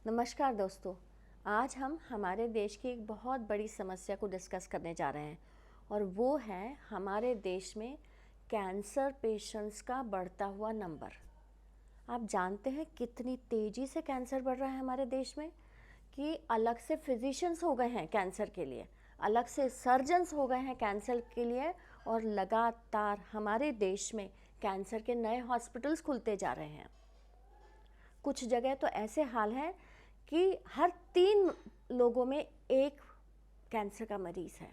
नमस्कार दोस्तों। आज हम हमारे देश की एक बहुत बड़ी समस्या को डिस्कस करने जा रहे हैं और वो है हमारे देश में कैंसर पेशेंट्स का बढ़ता हुआ नंबर। आप जानते हैं कितनी तेज़ी से कैंसर बढ़ रहा है हमारे देश में कि अलग से फिजिशियंस हो गए हैं कैंसर के लिए, अलग से सर्जन्स हो गए हैं कैंसर के लिए और लगातार हमारे देश में कैंसर के नए हॉस्पिटल्स खुलते जा रहे हैं। कुछ जगह तो ऐसे हाल हैं कि हर 3 लोगों में एक कैंसर का मरीज़ है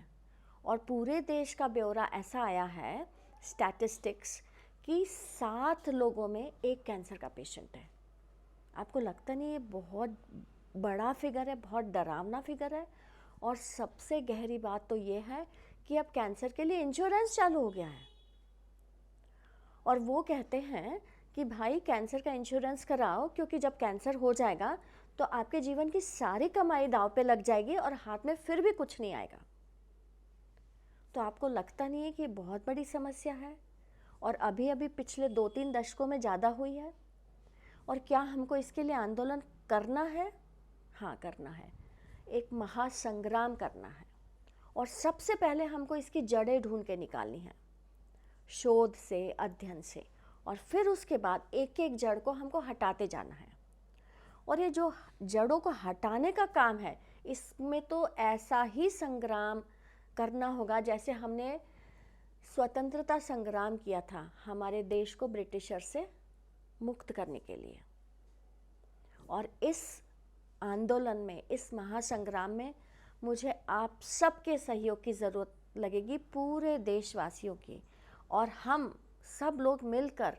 और पूरे देश का ब्यौरा ऐसा आया है, स्टैटिस्टिक्स, कि 7 लोगों में एक कैंसर का पेशेंट है। आपको लगता नहीं ये बहुत बड़ा फिगर है, बहुत डरावना फिगर है? और सबसे गहरी बात तो ये है कि अब कैंसर के लिए इंश्योरेंस चालू हो गया है और वो कहते हैं कि भाई कैंसर का इंश्योरेंस कराओ, क्योंकि जब कैंसर हो जाएगा तो आपके जीवन की सारी कमाई दांव पे लग जाएगी और हाथ में फिर भी कुछ नहीं आएगा। तो आपको लगता नहीं है कि बहुत बड़ी समस्या है और अभी अभी पिछले 2-3 दशकों में ज़्यादा हुई है? और क्या हमको इसके लिए आंदोलन करना है? हाँ, करना है। एक महासंग्राम करना है और सबसे पहले हमको इसकी जड़ें ढूंढ के निकालनी है, शोध से, अध्ययन से, और फिर उसके बाद एक एक जड़ को हमको हटाते जाना है। और ये जो जड़ों को हटाने का काम है, इसमें तो ऐसा ही संग्राम करना होगा जैसे हमने स्वतंत्रता संग्राम किया था हमारे देश को ब्रिटिशर से मुक्त करने के लिए। और इस आंदोलन में, इस महासंग्राम में मुझे आप सबके सहयोग की ज़रूरत लगेगी, पूरे देशवासियों की। और हम सब लोग मिलकर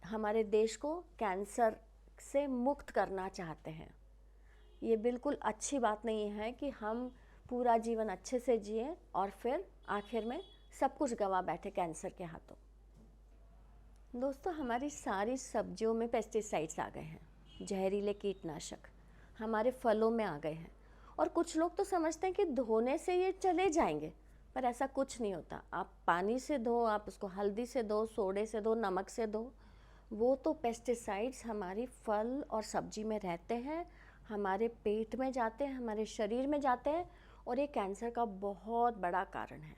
हमारे देश को कैंसर से मुक्त करना चाहते हैं। ये बिल्कुल अच्छी बात नहीं है कि हम पूरा जीवन अच्छे से जिए और फिर आखिर में सब कुछ गंवा बैठे कैंसर के हाथों। दोस्तों, हमारी सारी सब्जियों में पेस्टिसाइड्स आ गए हैं, जहरीले कीटनाशक हमारे फलों में आ गए हैं। और कुछ लोग तो समझते हैं कि धोने से ये चले जाएंगे, पर ऐसा कुछ नहीं होता। आप पानी से धो, आप उसको हल्दी से धो, सोडे से धो, नमक से धो, वो तो पेस्टिसाइड्स हमारी फल और सब्जी में रहते हैं, हमारे पेट में जाते हैं, हमारे शरीर में जाते हैं और ये कैंसर का बहुत बड़ा कारण है।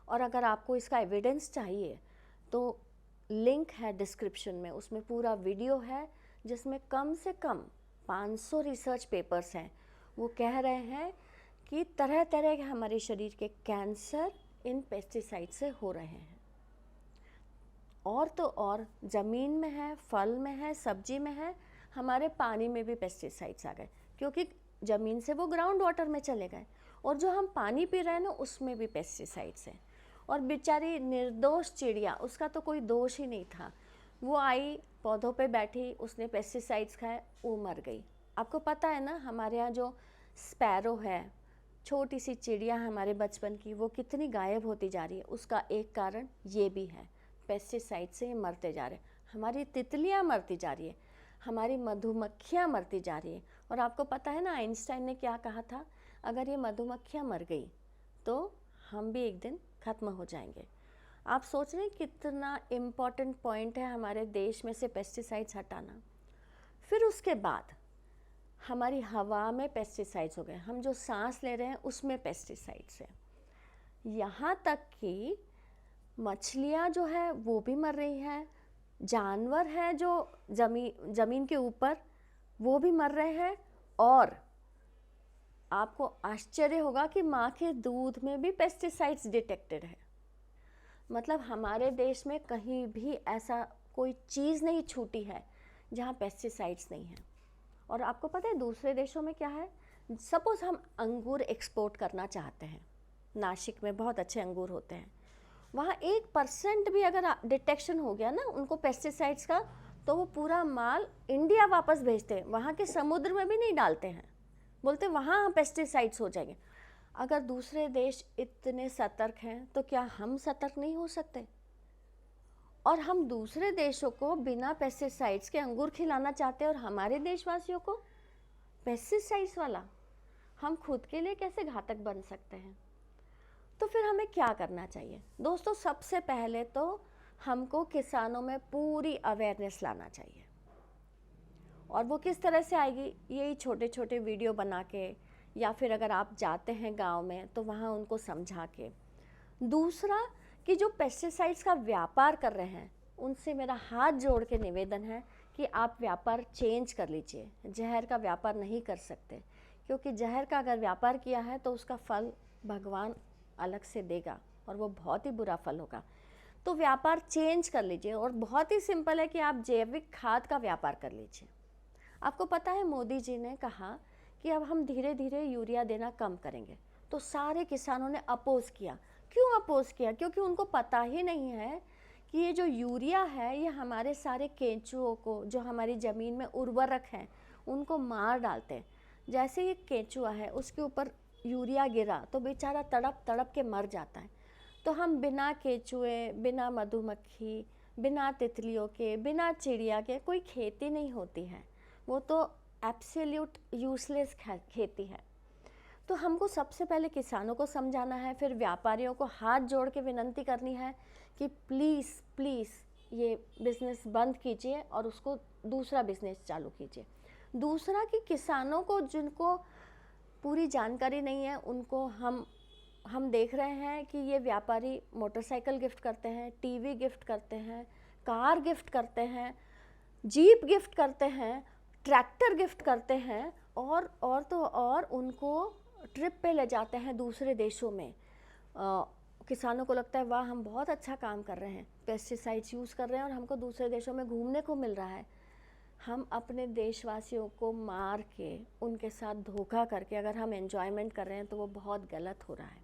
और अगर आपको इसका एविडेंस चाहिए तो लिंक है डिस्क्रिप्शन में, उसमें पूरा वीडियो है जिसमें कम से कम 500 रिसर्च पेपर्स हैं। वो कह रहे हैं कि तरह तरह के हमारे शरीर के कैंसर इन पेस्टिसाइड से हो रहे हैं। और तो और ज़मीन में है, फल में है, सब्जी में है, हमारे पानी में भी पेस्टिसाइड्स आ गए, क्योंकि ज़मीन से वो ग्राउंड वाटर में चले गए। और जो हम पानी पी रहे हैं ना, उसमें भी पेस्टिसाइड्स हैं। और बेचारी निर्दोष चिड़िया, उसका तो कोई दोष ही नहीं था, वो आई पौधों पे बैठी, उसने पेस्टिसाइड्स खाए, वो मर गई। आपको पता है ना, हमारे यहाँ जो स्पैरो है, छोटी सी चिड़िया हमारे बचपन की, वो कितनी गायब होती जा रही है। उसका एक कारण ये भी है, पेस्टिसाइड से मरते जा रहे हैं। हमारी तितलियाँ मरती जा रही है, हमारी मधुमक्खियाँ मरती जा रही है। और आपको पता है ना, आइंस्टाइन ने क्या कहा था, अगर ये मधुमक्खियाँ मर गई तो हम भी एक दिन ख़त्म हो जाएंगे। आप सोच रहे हैं कितना इम्पॉर्टेंट पॉइंट है हमारे देश में से पेस्टिसाइड्स हटाना। फिर उसके बाद हमारी हवा में पेस्टिसाइड्स हो गए, हम जो सांस ले रहे हैं उसमें पेस्टिसाइड्स है, यहाँ तक कि मछलियाँ जो है वो भी मर रही हैं, जानवर हैं जो ज़मीन के ऊपर, वो भी मर रहे हैं। और आपको आश्चर्य होगा कि माँ के दूध में भी पेस्टिसाइड्स डिटेक्टेड है। मतलब हमारे देश में कहीं भी ऐसा कोई चीज़ नहीं छूटी है जहाँ पेस्टिसाइड्स नहीं है। और आपको पता है दूसरे देशों में क्या है? सपोज़ हम अंगूर एक्सपोर्ट करना चाहते हैं, नासिक में बहुत अच्छे अंगूर होते हैं, वहाँ 1% भी अगर डिटेक्शन हो गया ना उनको पेस्टिसाइड्स का, तो वो पूरा माल इंडिया वापस भेजते हैं, वहाँ के समुद्र में भी नहीं डालते हैं, बोलते वहाँ पेस्टिसाइड्स हो जाएंगे। अगर दूसरे देश इतने सतर्क हैं तो क्या हम सतर्क नहीं हो सकते? और हम दूसरे देशों को बिना पेस्टिसाइड्स के अंगूर खिलाना चाहते हैं और हमारे देशवासियों को पेस्टिसाइड्स वाला। हम खुद के लिए कैसे घातक बन सकते हैं? तो फिर हमें क्या करना चाहिए दोस्तों? सबसे पहले तो हमको किसानों में पूरी अवेयरनेस लाना चाहिए और वो किस तरह से आएगी, यही छोटे छोटे वीडियो बना के, या फिर अगर आप जाते हैं गांव में तो वहाँ उनको समझा के। दूसरा कि जो पेस्टिसाइड्स का व्यापार कर रहे हैं उनसे मेरा हाथ जोड़ के निवेदन है कि आप व्यापार चेंज कर लीजिए। जहर का व्यापार नहीं कर सकते, क्योंकि जहर का अगर व्यापार किया है तो उसका फल भगवान अलग से देगा और वो बहुत ही बुरा फल होगा। तो व्यापार चेंज कर लीजिए, और बहुत ही सिंपल है कि आप जैविक खाद का व्यापार कर लीजिए। आपको पता है मोदी जी ने कहा कि अब हम धीरे धीरे यूरिया देना कम करेंगे, तो सारे किसानों ने अपोज़ किया। क्यों अपोज़ किया? क्योंकि उनको पता ही नहीं है कि ये जो यूरिया है ये हमारे सारे केंचुओं को, जो हमारी ज़मीन में उर्वरक हैं, उनको मार डालते हैं। जैसे ये केंचुआ है उसके ऊपर यूरिया गिरा तो बेचारा तड़प तड़प के मर जाता है। तो हम बिना केंचुए, बिना मधुमक्खी, बिना तितलियों के, बिना चिड़िया के कोई खेती नहीं होती है, वो तो एब्सोल्यूट यूजलेस खेती है। तो हमको सबसे पहले किसानों को समझाना है, फिर व्यापारियों को हाथ जोड़ के विनंती करनी है कि प्लीज़ प्लीज़ ये बिज़नेस बंद कीजिए और उसको दूसरा बिज़नेस चालू कीजिए। दूसरा कि किसानों को जिनको पूरी जानकारी नहीं है उनको हम देख रहे हैं कि ये व्यापारी मोटरसाइकिल गिफ्ट करते हैं, टीवी गिफ्ट करते हैं, कार गिफ्ट करते हैं, जीप गिफ्ट करते हैं, ट्रैक्टर गिफ्ट करते हैं, और तो और उनको ट्रिप पे ले जाते हैं दूसरे देशों में। किसानों को लगता है वाह हम बहुत अच्छा काम कर रहे हैं, पेस्टिसाइड्स यूज़ कर रहे हैं और हमको दूसरे देशों में घूमने को मिल रहा है। हम अपने देशवासियों को मार के, उनके साथ धोखा करके अगर हम एंजॉयमेंट कर रहे हैं तो वो बहुत गलत हो रहा है।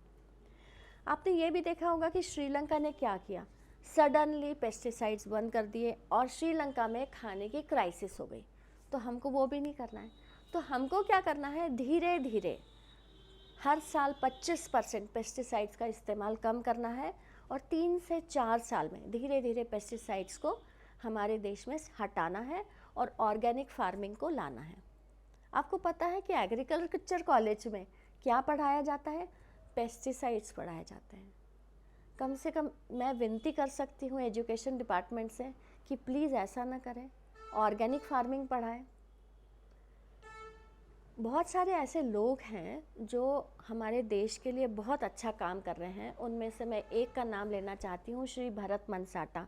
आपने ये भी देखा होगा कि श्रीलंका ने क्या किया, सडनली पेस्टिसाइड्स बंद कर दिए और श्रीलंका में खाने की क्राइसिस हो गई। तो हमको वो भी नहीं करना है। तो हमको क्या करना है, धीरे धीरे हर साल 25% पेस्टिसाइड्स का इस्तेमाल कम करना है, और 3 से 4 साल में धीरे धीरे पेस्टिसाइड्स को हमारे देश में हटाना है और ऑर्गेनिक फार्मिंग को लाना है। आपको पता है कि एग्रीकल्चर कॉलेज में क्या पढ़ाया जाता है? पेस्टिसाइड्स पढ़ाए जाते हैं। कम से कम मैं विनती कर सकती हूँ एजुकेशन डिपार्टमेंट से कि प्लीज़ ऐसा ना करें, ऑर्गेनिक फार्मिंग पढ़ाएं। बहुत सारे ऐसे लोग हैं जो हमारे देश के लिए बहुत अच्छा काम कर रहे हैं। उनमें से मैं एक का नाम लेना चाहती हूँ, श्री भरत मनसाटा।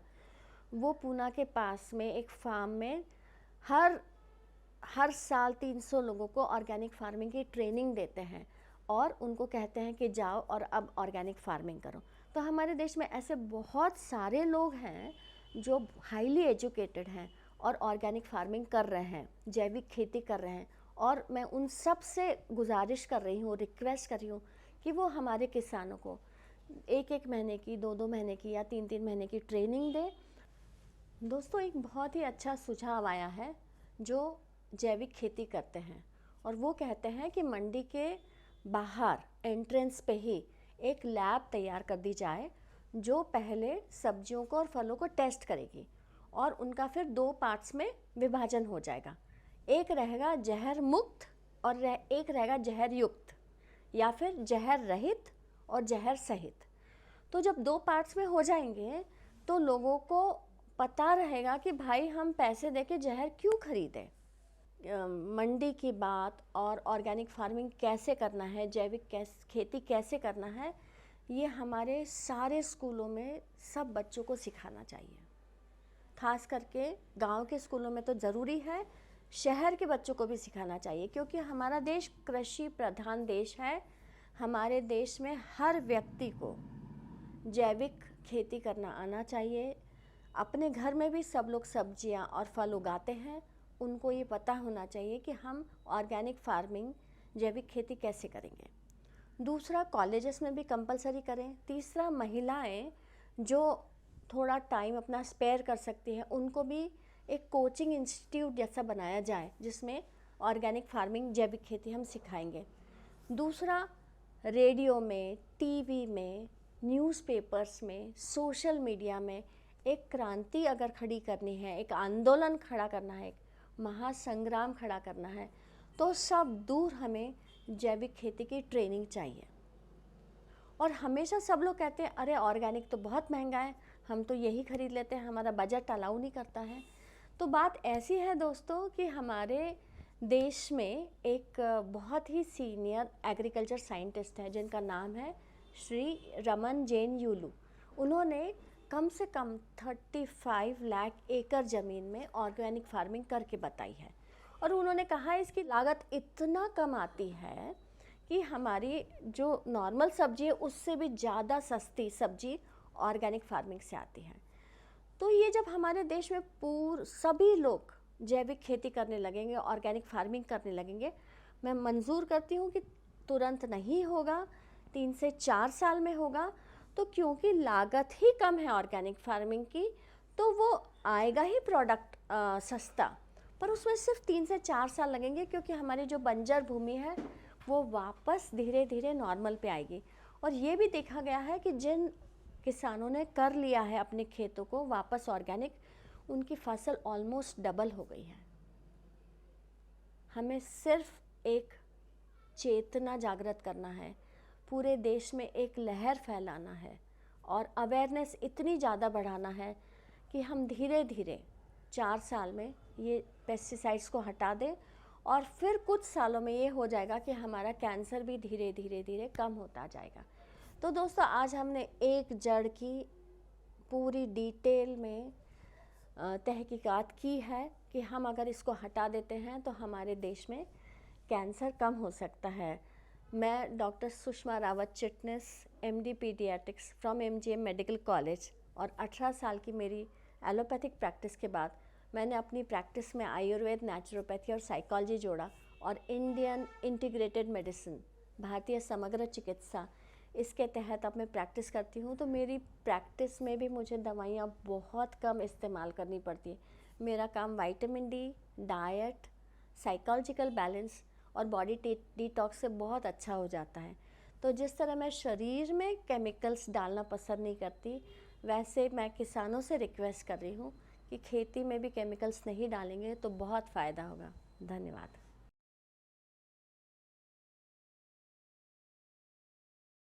वो पूना के पास में एक फार्म में हर साल 300 लोगों को ऑर्गेनिक फार्मिंग की ट्रेनिंग देते हैं और उनको कहते हैं कि जाओ और अब ऑर्गेनिक फार्मिंग करो। तो हमारे देश में ऐसे बहुत सारे लोग हैं जो हाईली एजुकेटेड हैं और ऑर्गेनिक फार्मिंग कर रहे हैं, जैविक खेती कर रहे हैं। और मैं उन सब से गुजारिश कर रही हूँ, रिक्वेस्ट कर रही हूँ कि वो हमारे किसानों को 1-1 महीने की, 2-2 महीने की या 3-3 महीने की ट्रेनिंग दें। दोस्तों, एक बहुत ही अच्छा सुझाव आया है जो जैविक खेती करते हैं, और वो कहते हैं कि मंडी के बाहर एंट्रेंस पे ही एक लैब तैयार कर दी जाए जो पहले सब्जियों को और फलों को टेस्ट करेगी, और उनका फिर 2 पार्ट्स में विभाजन हो जाएगा। एक रहेगा जहर मुक्त और एक रहेगा जहर युक्त, या फिर जहर रहित और जहर सहित। तो जब 2 पार्ट्स में हो जाएंगे तो लोगों को पता रहेगा कि भाई हम पैसे देके जहर क्यों खरीदें। मंडी की बात और ऑर्गेनिक फार्मिंग कैसे करना है, जैविक खेती कैसे करना है, ये हमारे सारे स्कूलों में सब बच्चों को सिखाना चाहिए। खास करके गांव के स्कूलों में तो ज़रूरी है, शहर के बच्चों को भी सिखाना चाहिए, क्योंकि हमारा देश कृषि प्रधान देश है। हमारे देश में हर व्यक्ति को जैविक खेती करना आना चाहिए। अपने घर में भी सब लोग सब्जियां और फल उगाते हैं, उनको ये पता होना चाहिए कि हम ऑर्गेनिक फार्मिंग, जैविक खेती कैसे करेंगे। दूसरा, कॉलेजेस में भी कंपलसरी करें। तीसरा, महिलाएं जो थोड़ा टाइम अपना स्पेयर कर सकती हैं उनको भी एक कोचिंग इंस्टीट्यूट जैसा बनाया जाए जिसमें ऑर्गेनिक फार्मिंग, जैविक खेती हम सिखाएंगे। दूसरा, रेडियो में, टीवी में, न्यूज़पेपर्स में, सोशल मीडिया में एक क्रांति अगर खड़ी करनी है, एक आंदोलन खड़ा करना है, एक महासंग्राम खड़ा करना है, तो सब दूर हमें जैविक खेती की ट्रेनिंग चाहिए। और हमेशा सब लोग कहते हैं अरे ऑर्गेनिक तो बहुत महंगा है, हम तो यही खरीद लेते हैं, हमारा बजट अलाउ नहीं करता है। तो बात ऐसी है दोस्तों कि हमारे देश में एक बहुत ही सीनियर एग्रीकल्चर साइंटिस्ट हैं जिनका नाम है श्री रमन जैन युलू। उन्होंने कम से कम 35 लाख एकड़ ज़मीन में ऑर्गेनिक फार्मिंग करके बताई है। और उन्होंने कहा इसकी लागत इतना कम आती है कि हमारी जो नॉर्मल सब्जी है उससे भी ज़्यादा सस्ती सब्जी ऑर्गेनिक फार्मिंग से आती है। तो ये जब हमारे देश में सभी लोग जैविक खेती करने लगेंगे, ऑर्गेनिक फार्मिंग करने लगेंगे, मैं मंजूर करती हूँ कि तुरंत नहीं होगा, 3 से 4 साल में होगा। तो क्योंकि लागत ही कम है ऑर्गेनिक फार्मिंग की, तो वो आएगा ही प्रोडक्ट सस्ता, पर उसमें सिर्फ 3 से 4 साल लगेंगे क्योंकि हमारी जो बंजर भूमि है वो वापस धीरे धीरे नॉर्मल पे आएगी। और ये भी देखा गया है कि जिन किसानों ने कर लिया है अपने खेतों को वापस ऑर्गेनिक, उनकी फसल ऑलमोस्ट डबल हो गई है। हमें सिर्फ एक चेतना जागृत करना है, पूरे देश में एक लहर फैलाना है और अवेयरनेस इतनी ज़्यादा बढ़ाना है कि हम धीरे धीरे 4 साल में ये पेस्टिसाइड्स को हटा दें और फिर कुछ सालों में ये हो जाएगा कि हमारा कैंसर भी धीरे धीरे धीरे कम होता जाएगा। तो दोस्तों, आज हमने एक जड़ की पूरी डिटेल में तहकीकात की है कि हम अगर इसको हटा देते हैं तो हमारे देश में कैंसर कम हो सकता है। मैं doctor Sushma Rawat Chitnis, MD paediatrics from MGM medical college, और 18 साल की मेरी एलोपैथिक प्रैक्टिस के बाद मैंने अपनी प्रैक्टिस में आयुर्वेद, नेचुरोपैथी और साइकोलॉजी जोड़ा और इंडियन इंटीग्रेटेड मेडिसिन, भारतीय समग्र चिकित्सा, इसके तहत अब मैं प्रैक्टिस करती हूँ। तो मेरी प्रैक्टिस में भी मुझे दवाइयाँ बहुत कम इस्तेमाल करनी पड़ती है। मेरा काम vitamin D, diet, psychological balance और बॉडी डिटॉक्स से बहुत अच्छा हो जाता है। तो जिस तरह मैं शरीर में केमिकल्स डालना पसंद नहीं करती, वैसे मैं किसानों से रिक्वेस्ट कर रही हूँ कि खेती में भी केमिकल्स नहीं डालेंगे तो बहुत फ़ायदा होगा। धन्यवाद।